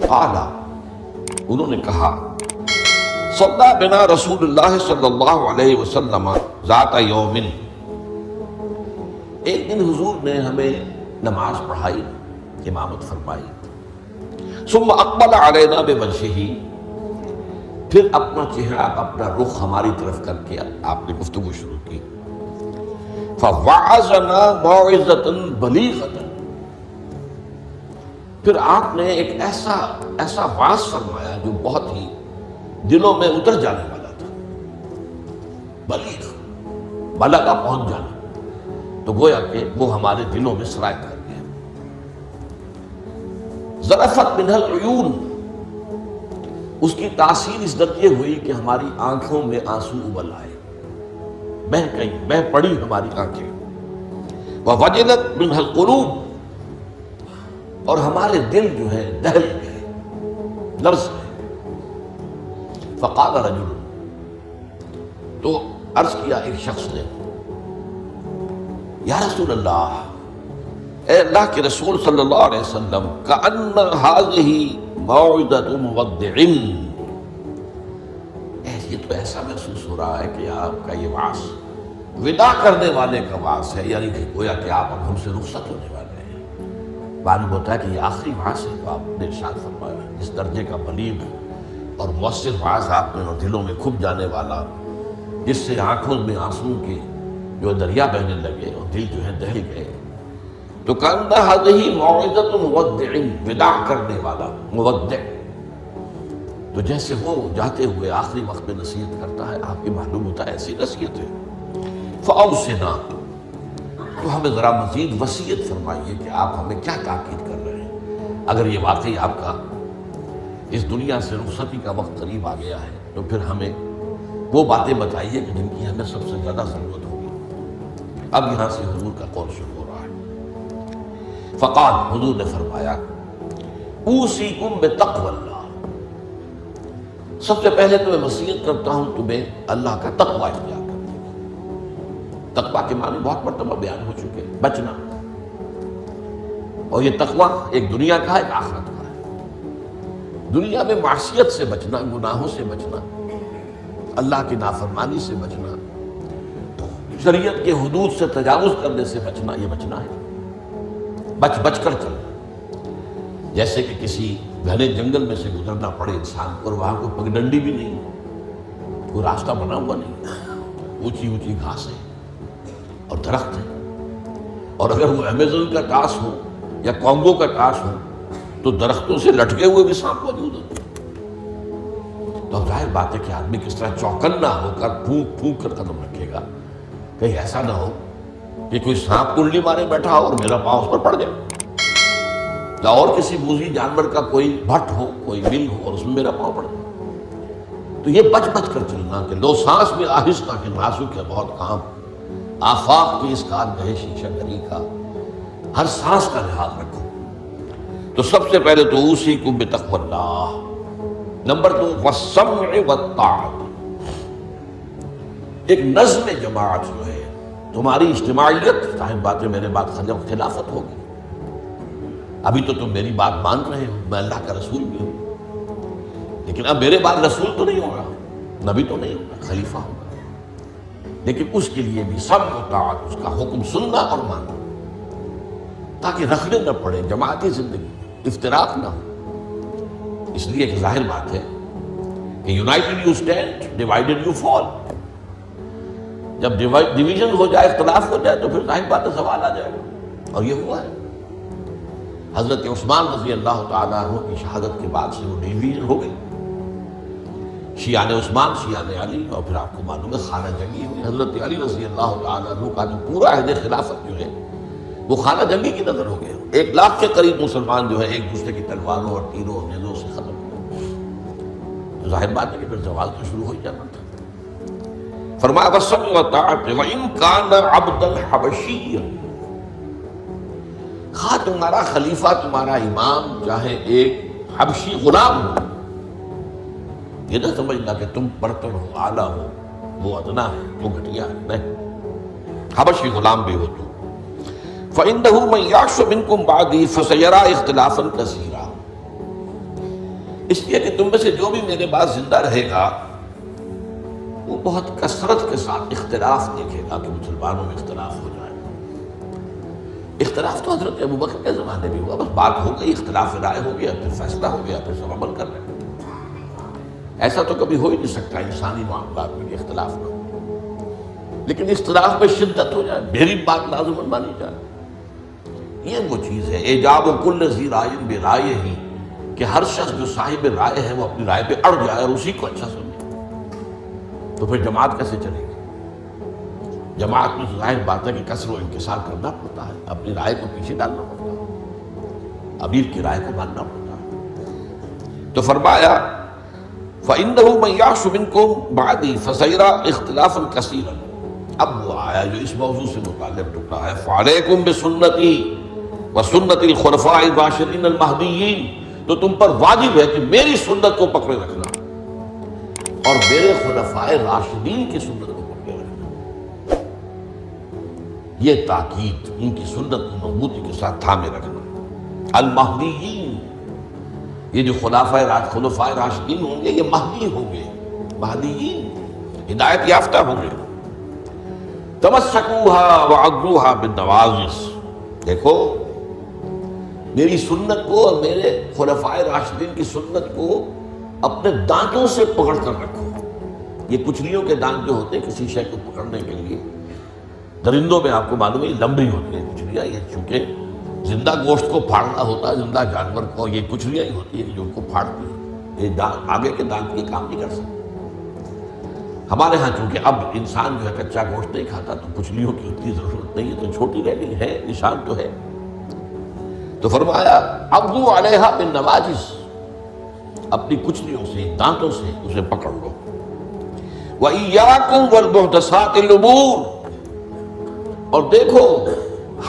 قال، انہوں نے کہا، صلی بنا رسول اللہ صلی اللہ علیہ وسلم ذات یوم، ایک دن حضور نے ہمیں نماز پڑھائی، امامت فرمائی. ثم اقبل علینا بوجہہ، پھر اپنا چہرہ اپنا رخ ہماری طرف کر کے آپ نے گفتگو شروع کی. فوعظنا موعظۃ بلیغۃ، پھر آپ نے ایک ایسا واعظ فرمایا جو بہت ہی دلوں میں اتر جانے والا تھا. بلیغ، بلغہ پہنچ جانا، تو گویا کہ وہ ہمارے دلوں میں سرایت کر گیا. ذرفت منہ العیون، اس کی تاثیر اس درجے ہوئی کہ ہماری آنکھوں میں آنسو ابل آئے، بہہ پڑی ہماری آنکھیں. ووجلت منہ القلوب، اور ہمارے دل جو ہے دہل گئے، لرز گئے. فقال رجل، تو عرض کیا ایک شخص نے، یا رسول اللہ، اے اللہ کے رسول صلی اللہ علیہ وسلم، کأن هذه موعظۃ مودع، یہ تو ایسا محسوس ہو رہا ہے کہ آپ کا یہ وعظ وداع کرنے والے کا وعظ ہے، یعنی کہ گویا کہ آپ اب ہم سے رخصت ہونے والے ہیں. معلوم ہوتا ہے کہ یہ آخری وعظ ہے تو آپ نے ارشاد فرمایا. اس درجے کا بلیغ اور مؤثر وعظ آپ نے، اور دلوں میں کھپ جانے والا، جس سے آنکھوں میں آنسو کے جو دریا بہنے لگے اور دل جو ہے دہل گئے. تو کأن هذه موعظۃ مودع، وداع کرنے والا، مودع، تو جیسے وہ جاتے ہوئے آخری وقت میں نصیحت کرتا ہے، آپ کی معلوم ہوتا ہے ایسی نصیحت ہے. فأوصنا، تو ہمیں ذرا مزید وصیت فرمائیے کہ آپ ہمیں کیا تاکید کر رہے ہیں. اگر یہ واقعی آپ کا اس دنیا سے رخصتی کا وقت قریب آ گیا ہے تو پھر ہمیں وہ باتیں بتائیے کہ جن کی ہمیں سب سے زیادہ ضرورت ہوگی. اب یہاں سے حضور کا قول شروع ہو رہا ہے. فقال، حضور نے فرمایا، اوصیکم بتقوی اللہ، سب سے پہلے تو میں وصیت کرتا ہوں تمہیں اللہ کا تقوی اختیار کرنے کی. تقوی کے معنی بہت مرتبہ بیان ہو چکے، بچنا. اور یہ تقوی ایک دنیا کا ہے، ایک آخرت کا ہے. دنیا میں معصیت سے بچنا، گناہوں سے بچنا، اللہ کی نافرمانی سے بچنا، شریعت کے حدود سے تجاوز کرنے سے بچنا، یہ بچنا ہے. بچ کر چلنا. جیسے کہ کسی گھنے جنگل میں سے گزرنا پڑے انسان کو، اور وہاں کوئی پگڈنڈی بھی نہیں، کوئی راستہ بنا ہوا نہیں، اونچی اونچی گھاسیں اور درخت ہیں. اور اگر وہ امیزون کا ٹاس ہو یا کانگو کا ٹاس ہو تو درختوں سے لٹکے ہوئے بھی سانپ موجود ہوتے. تو ظاہر بات ہے کہ آدمی کس طرح چوکنا ہو کر پھونک پھونک کر قدم رکھے گا، کہیں ایسا نہ ہو کہ کوئی سانپ کنڈلی مارے بیٹھا ہو اور میرا پاؤں اس پر پڑ جائے، یا اور کسی موذی جانور کا کوئی بھٹ ہو، کوئی مل ہو اور اس میں میرا پاؤں پڑ جائے. تو یہ بچ کر چلنا کہ لو سانس میں آہستہ کہ نازک ہے بہت کام، آفاق کی اس کارگاہ شیشہ گری کا، ہر سانس کا لحاظ رکھو. تو سب سے پہلے تو اوصیکم بتقوی اللہ. نمبر 2، والسمع والطاعۃ، ایک نظم جماعت جو ہے، تمہاری اجتماعیت. ظاہر بات ہے میرے بات خلافت ہوگی. ابھی تو تم میری بات مان رہے ہو، میں اللہ کا رسول بھی ہوں، لیکن اب میرے بعد رسول تو نہیں ہوگا، نبی تو نہیں ہوگا، خلیفہ ہوگا. لیکن اس کے لیے بھی سمع و طاعت، اس کا حکم سننا اور ماننا، تاکہ رکھنے نہ پڑے جماعتی زندگی، افتراق نہ ہو. اس لیے کہ ظاہر بات ہے کہ United you stand, divided you fall. جب ڈویژن ہو جائے، اختلاف ہو جائے، تو پھر ظاہر بات ہے زوال آ جائے گا. اور یہ ہوا ہے. حضرت عثمان رضی اللہ تعالیٰ عنہ کی شہادت کے بعد سے وہ ڈویژن ہو گئی. شیعہ عثمان، شیعہ علی، اور پھر آپ کو معلوم ہے خانہ جنگی ہوئی. حضرت علی رضی اللہ تعالیٰ عنہ کا جو پورا عہد خلافت جو ہے وہ خانہ جنگی کی نظر ہو گیا. 1 لاکھ کے قریب مسلمان جو ہے ایک دوسرے کی تلواروں اور تیروں اور نیزوں سے ختم ہوئے. تو ظاہر بات ہے کہ پھر زوال تو شروع ہو ہی جانا تھا. فرمایا والسمع والطاعۃ وإن كان عبدا حبشيا، خواہ تمہارا خلیفہ، تمہارا امام چاہے ایک حبشی غلام ہو. یہ نہ سمجھنا کہ تم برتر ہو، اعلیٰ ہو، وہ ادنا ہے، وہ گھٹیا ہے. نہیں، حبشی غلام بھی ہو تو. فإنه من يعش منكم بعدي فسيرى اختلافا كثيرا، اس لیے کہ تم میں سے جو بھی میرے بعد زندہ رہے گا وہ بہت کثرت کے ساتھ اختلاف دیکھے گا کہ مسلمانوں میں اختلاف ہو جائے. اختلاف تو حضرت ابوبکر کے زمانے میں ہوا، بس بات ہو گئی، اختلاف رائے ہو گیا، پھر فیصلہ ہو گیا، پھر سب عمل کر رہے ہیں. ایسا تو کبھی ہو ہی نہیں سکتا انسانی معاملات میں کہ اختلاف نہ ہو، لیکن اختلاف میں شدت ہو جائے، میری بات لازماً مانی جائے. یہ وہ چیز ہے ایجاب کل ذی رائے برائے ہی، کہ ہر شخص جو صاحب رائے ہے وہ اپنی رائے پہ اڑ جائے اور اسی کو اچھا سمجھے. تو پھر جماعت کیسے چلے گی؟ جماعت میں ظاہر بات ہے کہ کثر و انکسار کرنا پڑتا ہے، اپنی رائے کو پیچھے ڈالنا پڑتا ہے، امیر کی رائے کو ماننا پڑتا ہے. تو فرمایا فَإِنَّهُ مَن يَعْشُ مِنكُم بَعْدِي فَسَيَرَىٰ اخْتِلَافًا كَثِيرًا. اب وہ آیا جو اس موضوع سے متعلق ٹکڑا ہے، فَعَلَيْكُمْ بِسُنَّتِي وَسُنَّتِ الْخُلَفَاءِ الرَّاشِدِينَ الْمَهْدِيِّينَ. تو تم پر واجب ہے کہ میری سنت کو پکڑے رکھنا اور میرے خلفائے راشدین کی سنت کو پکڑے رکھنا. یہ تاکید ان کی سنت کو مضبوطی کے ساتھ تھامے رکھنا. المہدیین، یہ جو خلفائے راشدین ہوں گے یہ مہدی ہوں گے، مہدیین ہدایت یافتہ ہوں گے. تمسکوها وعضوها بالنواجذ. دیکھو میری سنت کو اور میرے خلفائے راشدین کی سنت کو اپنے دانتوں سے پکڑ کر رکھو. یہ کچلیوں کے دانت جو ہوتے ہیں کسی شے کو پکڑنے کے لیے، درندوں میں آپ کو معلوم ہے لمبی ہوتی ہیں کچلیاں، یہ چونکہ زندہ گوشت کو پھاڑنا ہوتا ہے، زندہ جانور کو یہ کچلیاں ہی ہوتی ہیں جو ان کو پھاڑتی ہیں. یہ آگے کے دانت یہ کام نہیں کر سکتے. ہمارے ہاں چونکہ اب انسان جو ہے کچا گوشت نہیں کھاتا تو کچلیوں کی اتنی ضرورت نہیں ہے، تو چھوٹی رہ گئی ہے، نشان تو ہے. تو فرمایا عضو علیہا بالنواجذ، اپنی کچلیوں سے دانتوں سے اسے پکڑ لو. وَإِيَّاكُمْ وَالْمُحْدَثَاتِ الْأُمُورِ. اور دیکھو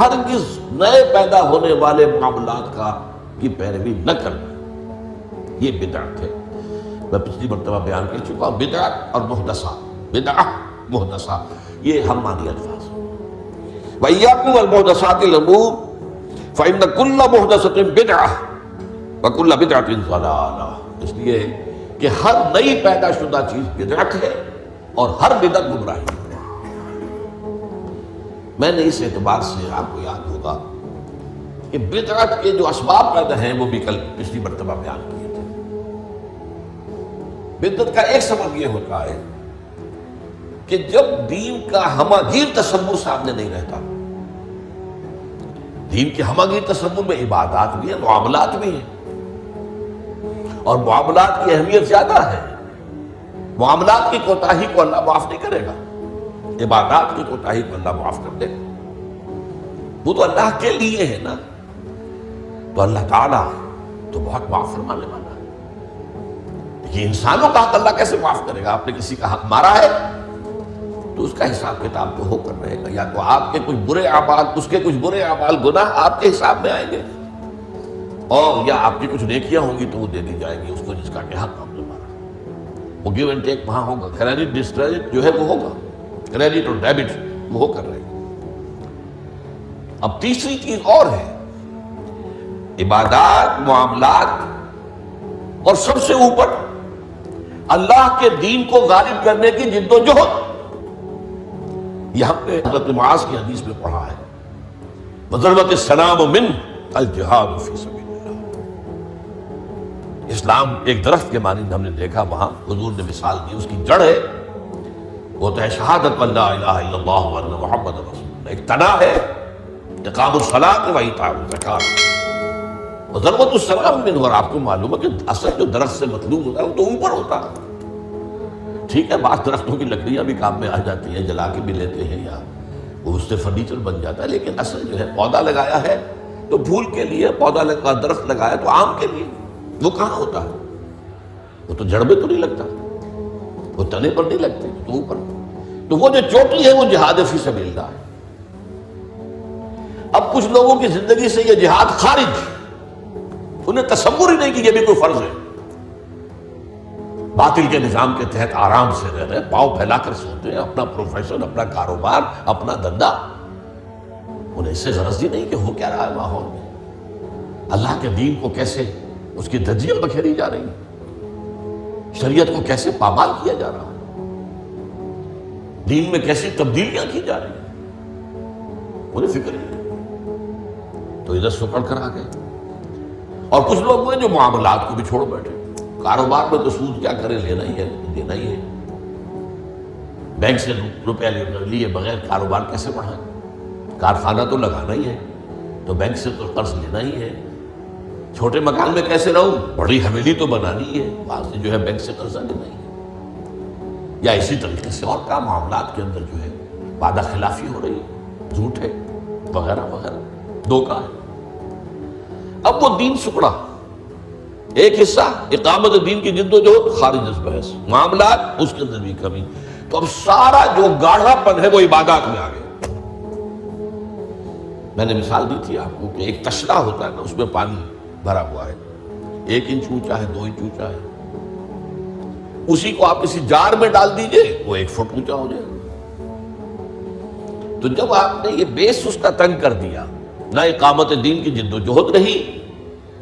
ہرگز نئے پیدا ہونے والے معاملات کی پیروی نہ کرنا، یہ بدعت ہے. میں پچھلی مرتبہ بیان کر چکا ہوں بدعت اور محدثہ، بدعہ محدثہ یہ ہم مانی الفاظ. وَإِيَّاكُمْ وَالْمُحْدَثَاتِ الْأُمُورِ فَإِنَّ كُلَّ مُحْدَثَةٍ بِدْعَةٌ وَكُلَّ بِدْعَةٍ ضَلَالَةٌ. اس لیے کہ ہر نئی پیدا شدہ چیز بدعت ہے اور ہر بدعت گمراہی ہے. میں نے اس اعتبار سے آپ کو یاد ہوگا کہ بدعت کے جو اسباب پیدا ہیں وہ بھی کل پچھلی مرتبہ بیان کیے تھے. بدعت کا ایک سبب یہ ہوتا ہے کہ جب دین کا ہماگیر تصور سامنے نہیں رہتا. دین کے ہماگیر تصور میں عبادات بھی ہیں، معاملات بھی ہیں، اور معاملات کی اہمیت زیادہ ہے. معاملات کی کوتاہی کو اللہ معاف نہیں کرے گا، عبادات کی کوتاہی کو اللہ معاف کر دے گا. وہ تو اللہ کے لیے ہے نا، تو اللہ تعالیٰ تو بہت معاف فرمانے والا ہے. یہ انسانوں کا حق اللہ کیسے معاف کرے گا؟ آپ نے کسی کا حق مارا ہے تو اس کا حساب کتاب تو ہو کر رہے گا. یا تو آپ کے کچھ برے اعمال، اس کے کچھ برے اعمال گناہ آپ کے حساب میں آئیں گے، اور یا آپ کی کچھ نیکیاں ہوں گی تو وہ دے دی جائے گی اس کو جس کا کہ حق آپ نے مارا. وہ گیو اینڈ ٹیک وہاں ہوگا، کریڈٹ ڈسکریڈٹ جو ہے وہ ہوگا، کریڈٹ اور ڈیبٹ وہ ہو کر رہے گا. اب تیسری چیز اور ہے، عبادات، معاملات، اور سب سے اوپر اللہ کے دین کو غالب کرنے کی جد و جہد. یہ ہم نے حضرت معاذ کی حدیث میں پڑھا ہے، وَضَرْبَتِ السَّلَامُ مِنْ الْجِهَادُ فِي سَبِيلِ اللَّهِ. اسلام ایک درخت کے مانند ہم نے دیکھا، وہاں حضور نے مثال دی. اس کی جڑ ہے، وہ تو ہے شہادت اللہ الہ الا اللہ وان محمد رسول اللہ. ایک تنا ہے اقام الصلاۃ و ایتاء الزکوٰۃ، اور ضربۃ السلام منہ. اور آپ کو معلوم ہے کہ اصل جو درخت سے مطلوب ہوتا ہے وہ تو اوپر ہوتا ہے. ٹھیک ہے بعض درختوں کی لکڑیاں بھی کام میں آ جاتی ہیں، جلا کے بھی لیتے ہیں یا وہ اس سے فرنیچر بن جاتا ہے، لیکن اصل جو ہے پودا لگایا ہے تو پھول کے لیے، پودا لگا درخت لگایا تو آم کے لیے. وہ کہاں ہوتا ہے؟ وہ تو جڑ میں تو نہیں لگتا، وہ تنے پر نہیں لگتے، تو اوپر. تو وہ جو چوٹی ہے وہ جہاد فی سبیل اللہ ہے. اب کچھ لوگوں کی زندگی سے یہ جہاد خارج، انہیں تصور ہی نہیں کہ یہ بھی کوئی فرض ہے. باطل کے نظام کے تحت آرام سے رہ رہے، پاؤں پھیلا کر سوتے ہیں، اپنا پروفیشن، اپنا کاروبار، اپنا دھندا. انہیں اس سے غرض ہی نہیں کہ ہو کیا رہا ہے ماحول میں، اللہ کے دین کو کیسے اس کی دھجیاں بکھیری جا رہی ہیں. شریعت کو کیسے پامال کیا جا رہا ہے، دین میں کیسی تبدیلیاں کی جا رہی ہیں، انہیں فکر نہیں۔ تو ادھر سکڑ کر آ گئے۔ اور کچھ لوگ ہوئے جو معاملات کو بھی چھوڑ بیٹھے، کاروبار میں تو سود کیا کرے، لینا ہی ہے دینا ہی ہے، بینک سے روپیہ لیے بغیر کاروبار کیسے بڑھائیں، کارخانہ تو لگانا ہی ہے، تو بینک سے تو قرض لینا ہی ہے، چھوٹے مکان میں کیسے رہوں، بڑی حویلی تو بنانی ہے، وہاں سے جو ہے بینک سے قرضہ لینا ہی ہے، یا اسی طریقے سے اور کیا معاملات کے اندر جو ہے وعدہ خلافی ہو رہی ہے، جھوٹ ہے وغیرہ وغیرہ، دھوکہ ہے۔ اب وہ دین سکڑا، ایک حصہ اقامت دین کی جد و جہد خارج از بحث، معاملات اس کے اندر بھی کمی، تو اب سارا جو گاڑھا پن ہے وہ عبادات میں آ گیا۔ میں نے مثال دی تھی آپ کو کہ ایک تشنا ہوتا ہے نا، اس میں پانی بھرا ہوا ہے، 1 انچ اونچا ہے، 2 انچ اونچا ہے، اسی کو آپ کسی جار میں ڈال دیجئے وہ 1 فٹ اونچا ہو جائے۔ تو جب آپ نے یہ بیس اس کا تنگ کر دیا، نہ اقامت دین کی جد و جہد رہی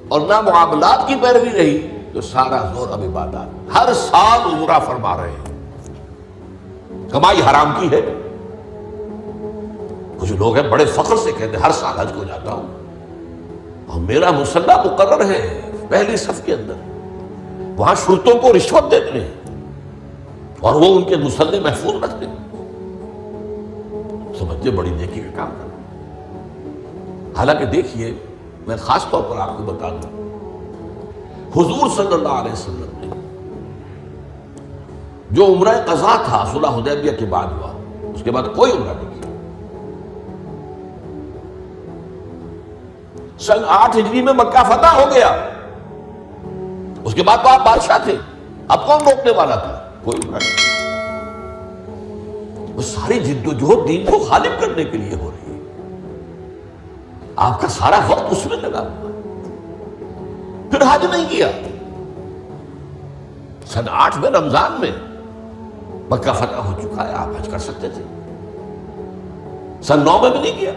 اور نہ معاملات کی پیروی رہی، تو سارا زور اب عبادات۔ ہر سال عمرہ فرما رہے ہیں، کمائی حرام کی ہے۔ کچھ لوگ ہیں بڑے فخر سے کہتے ہیں ہر سال حج کو جاتا ہوں اور میرا مصلی مقرر ہے پہلی صف کے اندر، وہاں شرطوں کو رشوت دیتے ہیں اور وہ ان کے مصلی محفوظ رکھتے ہیں، سمجھتے بڑی نیکی کا کام کرتے۔ حالانکہ دیکھیے، میں خاص طور پر آپ کو بتا دوں، حضور صلی اللہ علیہ وسلم نے جو عمرہ قضا تھا صلح حدیبیہ کے بعد ہوا، اس کے بعد کوئی عمرہ نہیں کیا۔ سن 8 ہجری میں مکہ فتح ہو گیا، اس کے بعد تو آپ بادشاہ تھے، اب کون روکنے والا تھا؟ کوئی عمرہ نہیں۔ وہ ساری جد و جہد دین کو غالب کرنے کے لیے ہو رہی ہے، آپ کا سارا وقت اس میں لگا ہوا ہے۔ پھر حج نہیں کیا، سن 8 میں رمضان میں مکہ فتح ہو چکا ہے، آپ حج کر سکتے تھے، سن 9 میں بھی نہیں کیا۔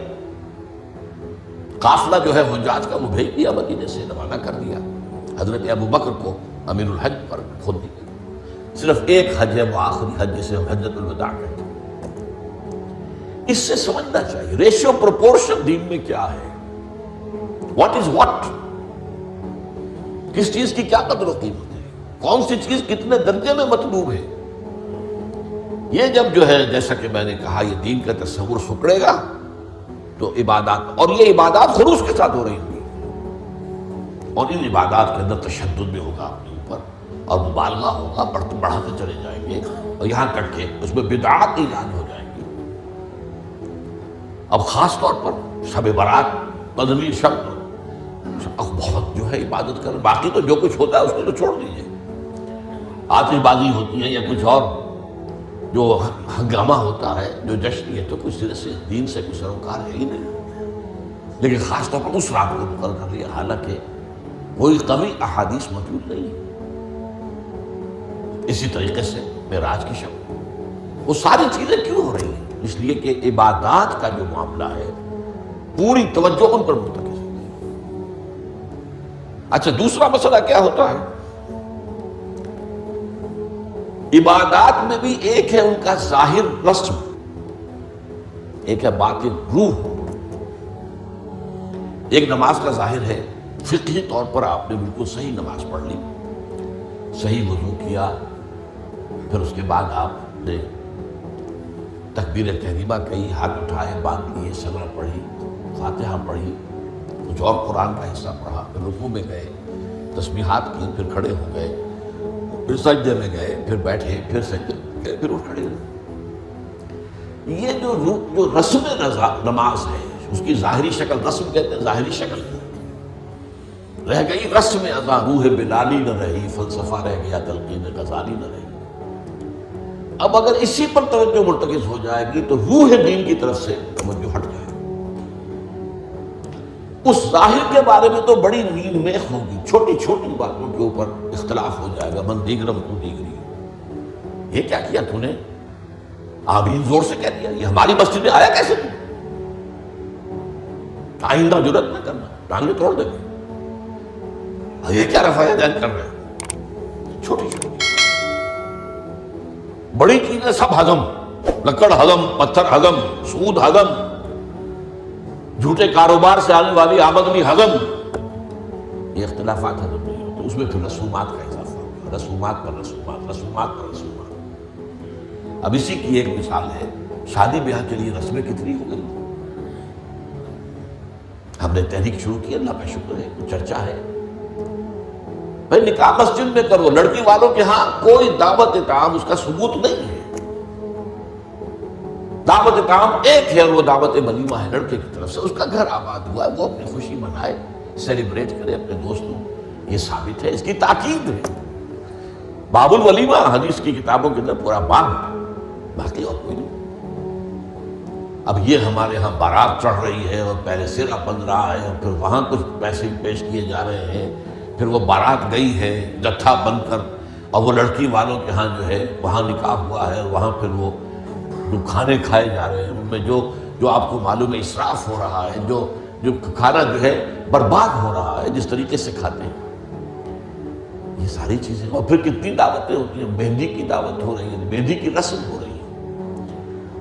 قافلہ جو ہے حجاج کا وہ بھیج دیا، مدینے سے روانہ کر دیا، حضرت ابو بکر کو امیر الحج پر خود دیا۔ صرف ایک حج ہے، وہ آخری حج جسے ہم حجۃ الوداع کہتے ہیں۔ اس سے سمجھنا چاہیے ریشیو پروپورشن دین میں کیا ہے، واٹ از واٹ، کس چیز کی کیا قدر و قیمت ہے، کون سی چیز کتنے درجے میں مطلوب ہے۔ یہ جب جو ہے جیسا کہ میں نے کہا یہ دین کا تصور سکڑے گا تو عبادات، اور یہ عبادات خلوص کے ساتھ ہو رہی ہوں گی، اور ان عبادات کے اندر تشدد بھی ہوگا اپنے اوپر اور مبالغہ ہوگا، بڑھاتے چلے جائیں گے، اور یہاں تک کہ اس میں بدعات ایجاد ہو جائیں گی۔ اب خاص طور پر شب برات، بدنی شب بہت جو ہے عبادت کر، باقی تو جو کچھ ہوتا ہے اس کو تو چھوڑ دیجیے، آتش بازی ہوتی ہے یا کچھ اور جو ہنگامہ ہوتا ہے، جو جشن، یہ تو کچھ سرے سے دین سے کوئی سروکار ہے ہی نہیں۔ لیکن خاص طور پر اس رات کو مقرر کر لیا، حالانکہ کوئی قوی احادیث موجود نہیں ہے۔ اسی طریقے سے معراج کی شب، وہ ساری چیزیں کیوں ہو رہی ہیں؟ اس لیے کہ عبادات کا جو معاملہ ہے پوری توجہ ان پر مرتکز ہے۔ اچھا، دوسرا مسئلہ کیا ہوتا ہے؟ عبادات میں بھی ایک ہے ان کا ظاہر رسم، ایک ہے باطن روح۔ ایک نماز کا ظاہر ہے، فقہی طور پر آپ نے بالکل صحیح نماز پڑھ لی، صحیح وضو کیا، پھر اس کے بعد آپ نے تکبیر تحریمہ کہی، ہاتھ اٹھائے، باندھ لیے، سجدہ پڑھی، فاتحہ پڑھی، کچھ اور قرآن کا حصہ پڑھا، پھر رکوع میں گئے، تسبیحات کی، پھر کھڑے ہو گئے، پھر سجدے میں گئے، پھر بیٹھے، پھر سجدے میں گئے، پھر اٹھ کھڑے ہوئے۔ یہ جو رسم نماز ہے، اس کی ظاہری شکل، رسم کہتے ہیں ظاہری شکل، رہ گئی رسم ادا، روح بلالی نہ رہی، فلسفہ رہ گیا، تلقین غزالی نہ رہی۔ اب اگر اسی پر توجہ مرتکز ہو جائے گی تو روح دین کی طرف سے توجہ ہٹ جائے گی۔ اس ظاہر کے بارے میں تو بڑی نیل میخ ہوگی، چھوٹی چھوٹی باتوں کے اوپر اختلاف ہو جائے گا، من دیگرم تو دیگری، یہ کیا کیا تو نے، آمین زور سے کہہ دیا، یہ ہماری مسجد میں آیا کیسے تو؟ آئندہ جرات نہ کرنا، ٹانگیں توڑ دیں گے، یہ کیا رفع یدین کر رہے ہیں؟ چھوٹی چھوٹی بڑی چیزیں سب ہضم، لکڑ ہضم، پتھر ہضم، سود ہضم، جھوٹے کاروبار سے آنے والی آمدنی ہضم، یہ اختلافات ہضم نہیں ہوتے، اس میں پھر رسومات کا اضافہ ہوگا، رسومات پر رسومات، رسومات پر رسومات۔ اب اسی کی ایک مثال ہے، شادی بیاہ کے لیے رسمیں کتنی ہو گئی۔ ہم نے تحریک شروع کی، اللہ کا شکر ہے، چرچا ہے، بھائی نکاح مسجد میں کرو، لڑکی والوں کے ہاں کوئی دعوت طعام اس کا ثبوت نہیں ہے۔ دعوت طعام ایک ہے اور وہ دعوت ولیمہ ہے لڑکے کی طرف سے، اس کا گھر آباد ہوا ہے، وہ اپنی خوشی منائے، سیلیبریٹ کرے اپنے دوستوں، یہ ثابت ہے، اس کی تاکید ہے۔ باب الولیمہ حدیث کی کتابوں کے اندر پورا باب ہے، باقی اور کوئی نہیں۔ اب یہ ہمارے ہاں بارات چڑھ رہی ہے اور پہلے سرا بن رہا ہے اور پھر وہاں کچھ پیسے پیش کیے جا رہے ہیں، پھر وہ بارات گئی ہے جتھا بن کر، اور وہ لڑکی والوں کے ہاں جو ہے وہاں نکاح ہوا ہے، اور وہاں پھر وہ جو کھانے کھائے جا رہے ہیں ان میں جو آپ کو معلوم ہے اسراف ہو رہا ہے، جو کھانا جو ہے برباد ہو رہا ہے جس طریقے سے کھاتے ہیں، یہ ساری چیزیں۔ اور پھر کتنی دعوتیں ہوتی ہیں، مہندی کی دعوت ہو رہی ہے، مہندی کی رسم ہو رہی ہے،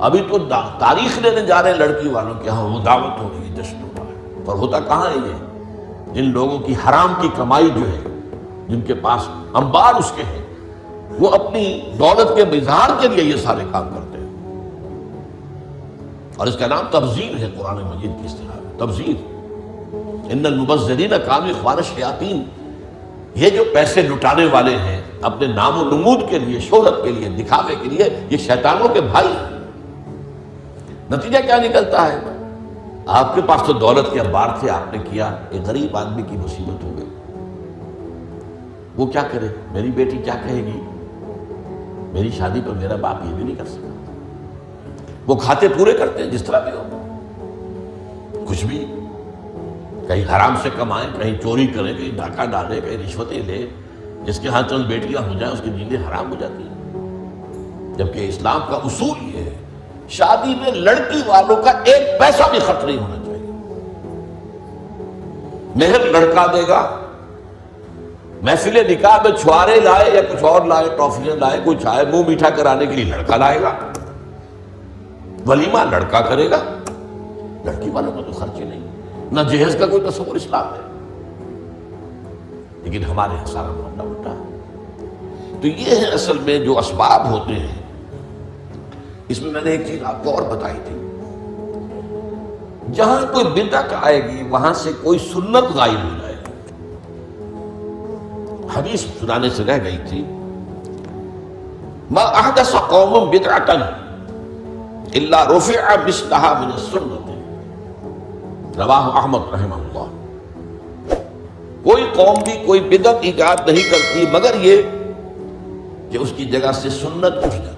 ابھی تو تاریخ لینے جا رہے ہیں لڑکی والوں کے ہاں، وہ دعوت ہو رہی ہے، جشن ہو رہا ہے، اور ہوتا کہاں ہے یہ؟ جن لوگوں کی حرام کی کمائی جو ہے، جن کے پاس انبار اس کے ہیں، وہ اپنی دولت کے اظہار کے لیے یہ سارے کام کرتے ہیں، اور اس کا نام تبذیر ہے قرآن مجید کی اصطلاح میں، تبذیر۔ ان المبذرین کانوا اخوان الشیاطین، یہ جو پیسے لٹانے والے ہیں اپنے نام و نمود کے لیے، شہرت کے لیے، دکھاوے کے لیے، یہ شیطانوں کے بھائی ہیں۔ نتیجہ کیا نکلتا ہے؟ آپ کے پاس تو دولت کے انبار تھے، آپ نے کیا، ایک غریب آدمی کی مصیبت ہو گئی، وہ کیا کرے؟ میری بیٹی کیا کہے گی؟ میری شادی پر میرا باپ یہ بھی نہیں کر سکا۔ وہ کھاتے پورے کرتے ہیں جس طرح بھی ہو، کچھ بھی، کہیں حرام سے کمائیں، کہیں چوری کریں، کہیں ڈاکہ ڈالیں، کہیں رشوتیں لیں، جس کے ہاں چند بیٹیاں ہو جائیں اس کی نیندیں حرام ہو جاتی ہیں۔ جبکہ اسلام کا اصول یہ ہے، شادی میں لڑکی والوں کا ایک پیسہ بھی خرچ نہیں ہونا چاہیے، مہر لڑکا دے گا، محفل نکاح میں چھوارے لائے یا کچھ اور لائے، ٹافیاں لائے، کوئی چائے منہ میٹھا کرانے کے لیے لڑکا لائے گا، ولیمہ لڑکا کرے گا، لڑکی والوں کا تو خرچ ہی نہیں، نہ جہیز کا کوئی تصور اسلام ہے۔ لیکن ہمارے یہاں سارا معاملہ الٹا ہے۔ تو یہ ہے اصل میں جو اسباب ہوتے ہیں۔ اس میں میں نے ایک چیز آپ کو اور بتائی تھی، جہاں کوئی بدعت آئے گی وہاں سے کوئی سنت غائب ہو جائے گی۔ حدیث سنانے سے رہ گئی تھی، ما احدث قوم بدعۃ الا رفع مثلها من السنۃ، رواہ احمد رحمہ اللہ۔ کوئی قوم بھی کوئی بدعت ایجاد نہیں کرتی مگر یہ کہ اس کی جگہ سے سنت اٹھ جائے۔